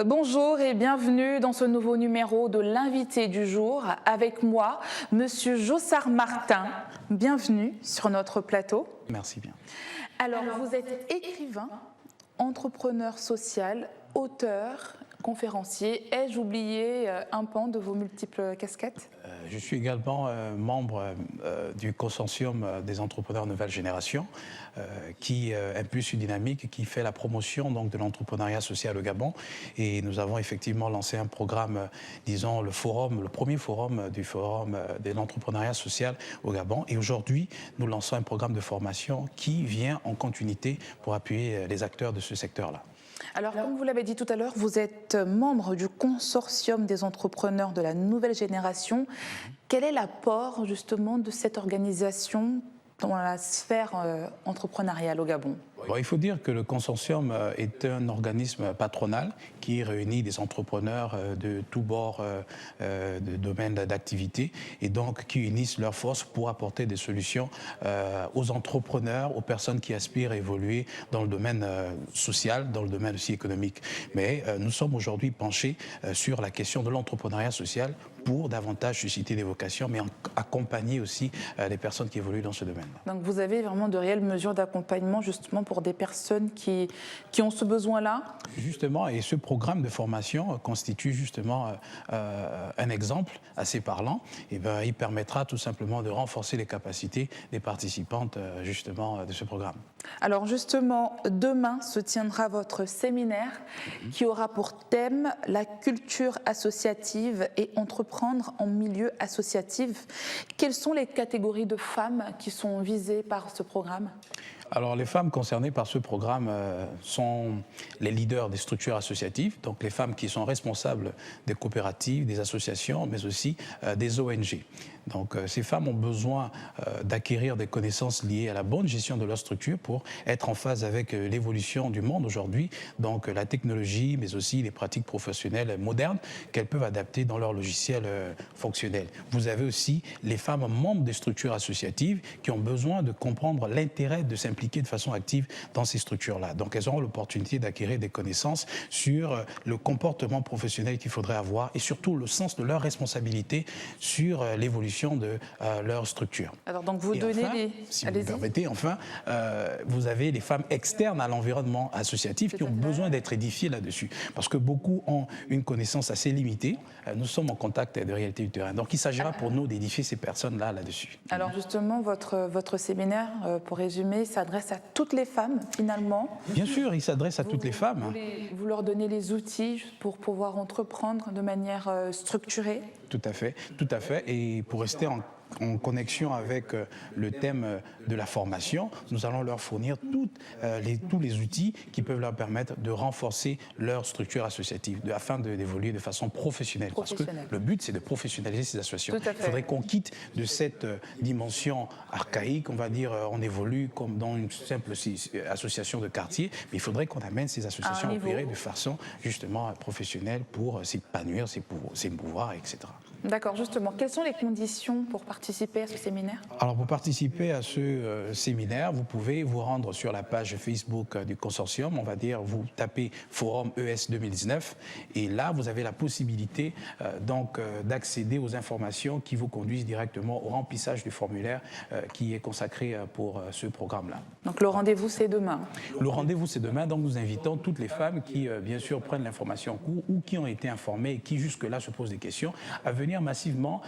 Bonjour et bienvenue dans ce nouveau numéro de l'invité du jour. Avec moi, Monsieur Jossard Martin. Bienvenue sur notre plateau. Merci bien. Alors, vous êtes écrivain, entrepreneur social, auteur, conférencier. Ai-je oublié un pan de vos multiples casquettes ? Je suis également membre du consortium des entrepreneurs nouvelle génération qui impulse une dynamique qui fait la promotion donc, de l'entrepreneuriat social au Gabon. Et nous avons effectivement lancé un programme, disons le premier forum du forum de l'entrepreneuriat social au Gabon. Et aujourd'hui, nous lançons un programme de formation qui vient en continuité pour appuyer les acteurs de ce secteur-là. Alors, comme vous l'avez dit tout à l'heure, vous êtes membre du consortium des entrepreneurs de la nouvelle génération. Quel est l'apport justement de cette organisation dans la sphère entrepreneuriale au Gabon ? Bon, il faut dire que le consortium est un organisme patronal qui réunit des entrepreneurs de tous bords de domaines d'activité et donc qui unissent leurs forces pour apporter des solutions aux entrepreneurs, aux personnes qui aspirent à évoluer dans le domaine social, dans le domaine aussi économique. Mais nous sommes aujourd'hui penchés sur la question de l'entrepreneuriat social pour davantage susciter des vocations, mais accompagner aussi les personnes qui évoluent dans ce domaine. Donc vous avez vraiment de réelles mesures d'accompagnement justement pour des personnes qui ont ce besoin-là ? Justement, et ce programme de formation constitue justement un exemple assez parlant. Et bien, il permettra tout simplement de renforcer les capacités des participantes justement de ce programme. Alors justement, demain se tiendra votre séminaire qui aura pour thème la culture associative et entreprendre en milieu associatif. Quelles sont les catégories de femmes qui sont visées par ce programme ? Alors, les femmes concernées par ce programme sont les leaders des structures associatives, donc les femmes qui sont responsables des coopératives, des associations, mais aussi des ONG. Donc, ces femmes ont besoin d'acquérir des connaissances liées à la bonne gestion de leur structure pour être en phase avec l'évolution du monde aujourd'hui, donc la technologie, mais aussi les pratiques professionnelles modernes qu'elles peuvent adapter dans leur logiciel fonctionnel. Vous avez aussi les femmes membres des structures associatives qui ont besoin de comprendre l'intérêt de s'impliquer de façon active dans ces structures-là. Donc, elles auront l'opportunité d'acquérir des connaissances sur le comportement professionnel qu'il faudrait avoir et surtout le sens de leur responsabilité sur l'évolution de leur structure. Alors donc vous donnez enfin, si vous me permettez, vous avez les femmes externes à l'environnement associatif qui ont besoin d'être édifiées là-dessus. Parce que beaucoup ont une connaissance assez limitée. Nous sommes en contact de réalité du terrain. Donc il s'agira pour nous d'édifier ces personnes-là là-dessus. Alors justement, votre séminaire, pour résumer, s'adresse à toutes les femmes finalement. Bien sûr, il s'adresse à toutes les femmes. Vous leur donnez les outils pour pouvoir entreprendre de manière structurée. Tout à fait, tout à fait. Et pour rester en connexion avec le thème de la formation, nous allons leur fournir tous les outils qui peuvent leur permettre de renforcer leur structure associative afin d'évoluer de façon professionnelle. Parce que le but, c'est de professionnaliser ces associations. Il faudrait qu'on quitte de cette dimension archaïque, on va dire, on évolue comme dans une simple association de quartier, mais il faudrait qu'on amène ces associations à opérer de façon justement professionnelle pour s'épanouir, s'émouvoir, etc. D'accord, justement, quelles sont les conditions pour participer à ce séminaire ? Alors pour participer à ce séminaire, vous pouvez vous rendre sur la page Facebook du consortium, on va dire, vous tapez Forum ES 2019 et là vous avez la possibilité d'accéder aux informations qui vous conduisent directement au remplissage du formulaire qui est consacré pour ce programme-là. Donc le rendez-vous c'est demain ? Le rendez-vous c'est demain, donc nous invitons toutes les femmes qui bien sûr prennent l'information en cours ou qui ont été informées et qui jusque-là se posent des questions à venir massivement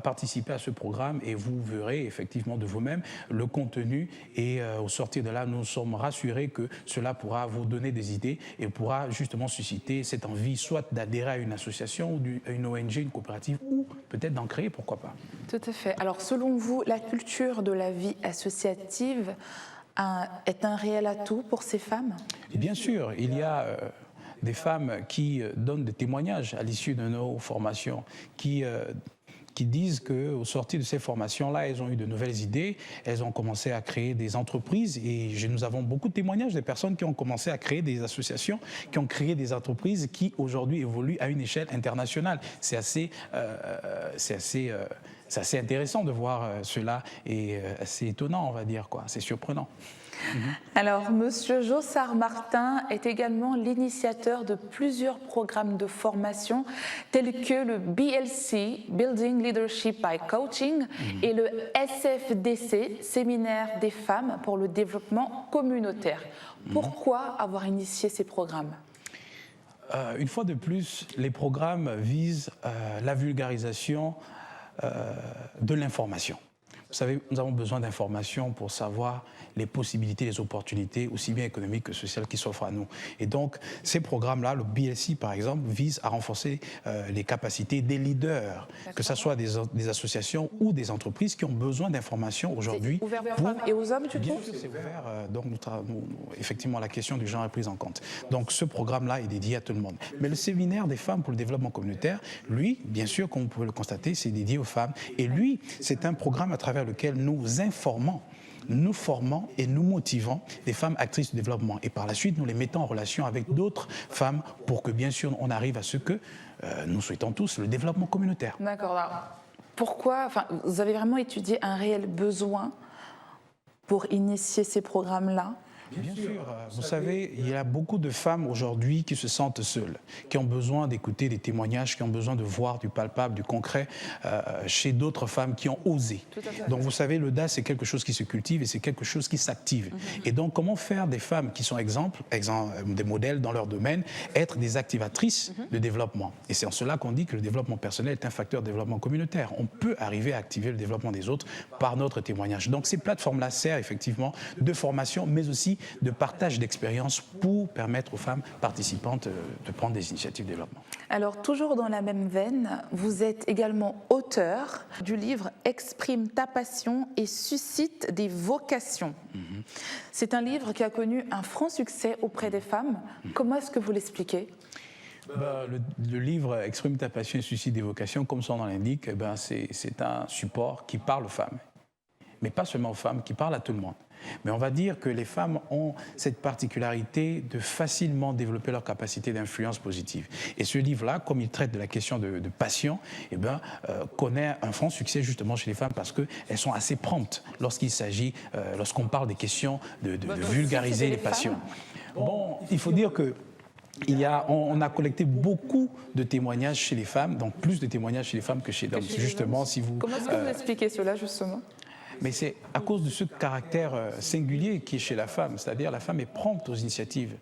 participer à ce programme et vous verrez effectivement de vous-même le contenu et au sortir de là, nous sommes rassurés que cela pourra vous donner des idées et pourra justement susciter cette envie soit d'adhérer à une association ou à une ONG, une coopérative ou peut-être d'en créer, pourquoi pas. Tout à fait. Alors selon vous, la culture de la vie associative est un réel atout pour ces femmes ? Et bien sûr, il y a des femmes qui donnent des témoignages à l'issue de nos formations, qui disent qu'au sortir de ces formations-là, elles ont eu de nouvelles idées, elles ont commencé à créer des entreprises et nous avons beaucoup de témoignages des personnes qui ont commencé à créer des associations, qui ont créé des entreprises qui aujourd'hui évoluent à une échelle internationale. C'est assez intéressant de voir cela et assez étonnant, on va dire, quoi. C'est surprenant. Alors, Monsieur Jossard Martin est également l'initiateur de plusieurs programmes de formation tels que le BLC, Building Leadership by Coaching, et le SFDC, Séminaire des femmes pour le développement communautaire. Pourquoi avoir initié ces programmes ? Une fois de plus, les programmes visent la vulgarisation de l'information. Vous savez, nous avons besoin d'informations pour savoir les possibilités, les opportunités, aussi bien économiques que sociales, qui s'offrent à nous. Et donc, ces programmes-là, le BLC par exemple, vise à renforcer les capacités des leaders, que ce soit des associations ou des entreprises qui ont besoin d'informations aujourd'hui. C'est ouvert aux femmes et aux hommes, tu trouves ? C'est ouvert, donc effectivement, la question du genre est prise en compte. Donc, ce programme-là est dédié à tout le monde. Mais le séminaire des femmes pour le développement communautaire, lui, bien sûr, comme vous pouvez le constater, c'est dédié aux femmes. Et lui, c'est un programme à travers lequel nous informons, nous formons et nous motivons des femmes actrices du développement. Et par la suite, nous les mettons en relation avec d'autres femmes pour que, bien sûr, on arrive à ce que nous souhaitons tous, le développement communautaire. D'accord. Alors, pourquoi, vous avez vraiment étudié un réel besoin pour initier ces programmes-là ? Bien sûr, vous savez, il y a beaucoup de femmes aujourd'hui qui se sentent seules, qui ont besoin d'écouter des témoignages, qui ont besoin de voir du palpable, du concret chez d'autres femmes qui ont osé. Donc vous savez, l'audace, c'est quelque chose qui se cultive et c'est quelque chose qui s'active. Et donc comment faire des femmes qui sont exemples, des modèles dans leur domaine, être des activatrices de développement. Et c'est en cela qu'on dit que le développement personnel est un facteur de développement communautaire. On peut arriver à activer le développement des autres par notre témoignage. Donc ces plateformes-là servent effectivement de formation, mais aussi de partage d'expériences pour permettre aux femmes participantes de prendre des initiatives de développement. Alors, toujours dans la même veine, vous êtes également auteur du livre « Exprime ta passion et suscite des vocations ». C'est un livre qui a connu un franc succès auprès des femmes. Comment est-ce que vous l'expliquez ? Le livre « Exprime ta passion et suscite des vocations », comme son nom l'indique, c'est un support qui parle aux femmes. Mais pas seulement aux femmes, qui parle à tout le monde. Mais on va dire que les femmes ont cette particularité de facilement développer leur capacité d'influence positive. Et ce livre-là, comme il traite de la question de passion, connaît un franc succès justement chez les femmes parce qu'elles sont assez promptes lorsqu'il s'agit, lorsqu'on parle des questions de vulgariser les passions. Bon, il faut dire que on a collecté beaucoup de témoignages chez les femmes, donc plus de témoignages chez les femmes que chez les hommes. Justement, si vous... Comment est-ce que vous expliquez cela, justement ? Mais c'est à cause de ce caractère singulier qui est chez la femme, c'est-à-dire la femme est prompte aux initiatives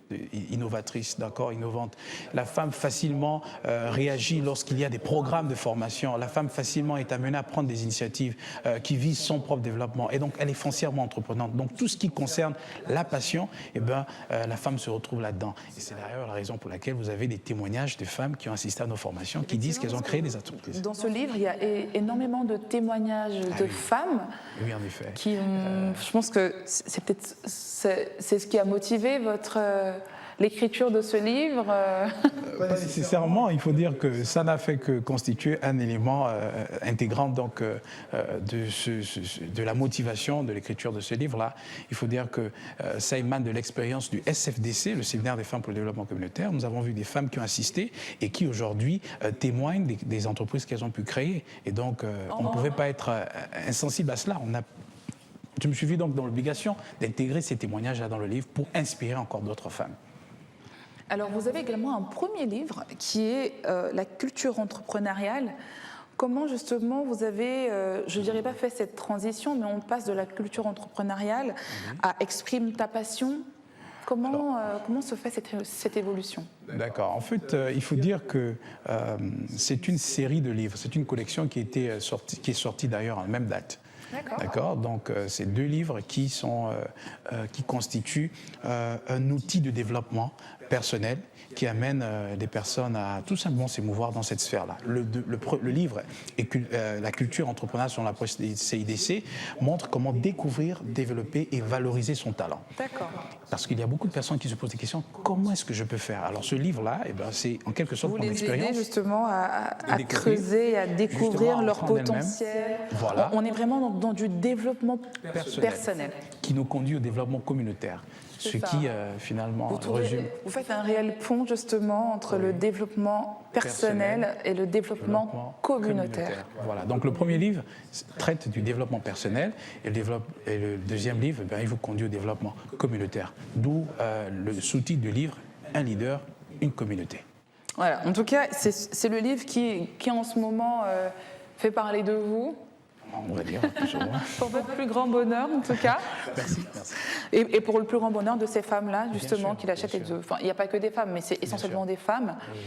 innovatrices, d'accord, innovantes. La femme facilement réagit lorsqu'il y a des programmes de formation. La femme facilement est amenée à prendre des initiatives qui visent son propre développement. Et donc, elle est foncièrement entreprenante. Donc, tout ce qui concerne la passion, la femme se retrouve là-dedans. Et c'est d'ailleurs la raison pour laquelle vous avez des témoignages de femmes qui ont assisté à nos formations, qui disent qu'elles ont créé des entreprises. Dans ce livre, il y a énormément de témoignages de femmes. Oui, en effet. Je pense que c'est ce qui a motivé l'écriture de ce livre. Pas nécessairement, il faut dire que ça n'a fait que constituer un élément intégrant donc, de la motivation de l'écriture de ce livre-là. Il faut dire que ça émane de l'expérience du SFDC, le Séminaire des femmes pour le développement communautaire. Nous avons vu des femmes qui ont assisté et qui aujourd'hui témoignent des entreprises qu'elles ont pu créer. Et donc, on ne pouvait pas être insensible à cela. Je me suis vu donc dans l'obligation d'intégrer ces témoignages-là dans le livre pour inspirer encore d'autres femmes. Alors, vous avez également un premier livre qui est la culture entrepreneuriale. Comment justement vous avez, je ne dirais pas fait cette transition, mais on passe de la culture entrepreneuriale à exprime ta passion. Comment se fait cette évolution ? D'accord. En fait, il faut dire que c'est une série de livres, c'est une collection qui est sortie d'ailleurs en même date. D'accord. Donc, c'est 2 livres qui constituent un outil de développement personnel qui amène des personnes à tout simplement s'émouvoir dans cette sphère-là. Le livre La culture entrepreneuriale selon l'approche des CIDC montre comment découvrir, développer et valoriser son talent. D'accord. Parce qu'il y a beaucoup de personnes qui se posent des questions, comment est-ce que je peux faire ? Alors ce livre-là, c'est en quelque sorte mon expérience. Vous les aidez justement à creuser, à découvrir leur potentiel. Voilà. On est vraiment dans du développement personnel. qui nous conduit au développement communautaire. Ce C'est ça. qui, finalement, résume... Vous faites un réel pont justement entre le développement personnel et le développement communautaire. Voilà. Donc le premier livre traite du développement personnel et le deuxième livre, il vous conduit au développement communautaire. D'où le sous-titre du livre « Un leader, une communauté ». Voilà. En tout cas, c'est le livre qui en ce moment fait parler de vous. On va dire, plus ou moins. Pour votre plus grand bonheur, en tout cas. Merci, merci. Et pour le plus grand bonheur de ces femmes-là, justement, sûr, qui l'achètent. bien sûr. Enfin, il n'y a pas que des femmes, mais c'est essentiellement des femmes. Oui.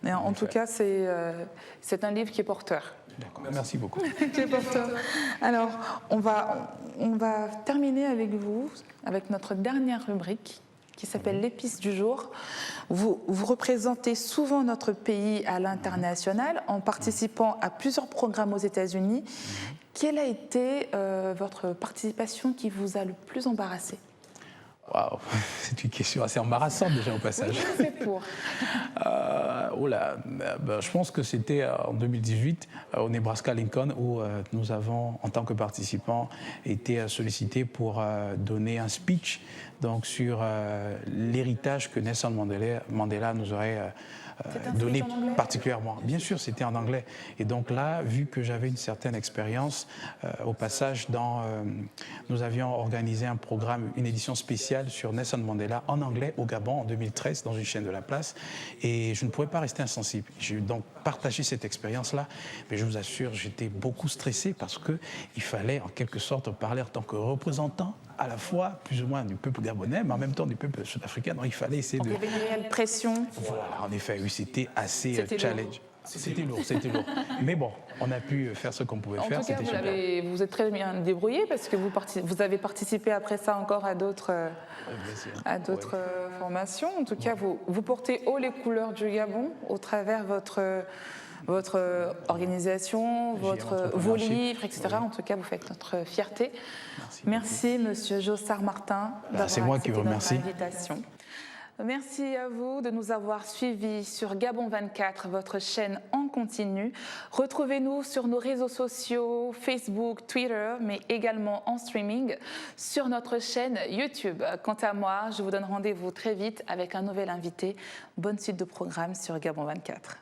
Mais en tout cas, c'est un livre qui est porteur. D'accord, merci beaucoup. Qui est porteur. Alors, on va terminer avec vous, avec notre dernière rubrique, qui s'appelle l'épice du jour. Vous représentez souvent notre pays à l'international en participant à plusieurs programmes aux États-Unis. Quelle a été votre participation qui vous a le plus embarrassé? Waouh, c'est une question assez embarrassante déjà au passage. Oui, c'est pour. Je pense que c'était en 2018 au Nebraska-Lincoln où nous avons, en tant que participants, été sollicités pour donner un speech donc, sur l'héritage que Nelson Mandela nous aurait donné particulièrement. Bien sûr, c'était en anglais. Et donc là, vu que j'avais une certaine expérience, au passage, nous avions organisé un programme, une édition spéciale sur Nelson Mandela en anglais au Gabon en 2013 dans une chaîne de la place. Et je ne pouvais pas rester insensible. J'ai donc partagé cette expérience-là. Mais je vous assure, j'étais beaucoup stressé parce qu'il fallait en quelque sorte parler en tant que représentant à la fois plus ou moins du peuple gabonais, mais en même temps du peuple sud-africain. Donc il fallait essayer Donc, de... il y avait une réelle pression. Voilà, en effet, oui, c'était assez challenge. C'était lourd. Mais bon, on a pu faire ce qu'on pouvait faire. En tout cas, vous êtes très bien débrouillé parce que vous avez participé après ça encore à d'autres formations. En tout cas, vous portez haut les couleurs du Gabon au travers votre organisation, vos livres, etc. Oui. En tout cas, vous faites notre fierté. Merci Monsieur Jossard Martin d'avoir accepté notre invitation. Merci à vous de nous avoir suivis sur Gabon 24, votre chaîne en continu. Retrouvez-nous sur nos réseaux sociaux, Facebook, Twitter, mais également en streaming sur notre chaîne YouTube. Quant à moi, je vous donne rendez-vous très vite avec un nouvel invité. Bonne suite de programme sur Gabon 24.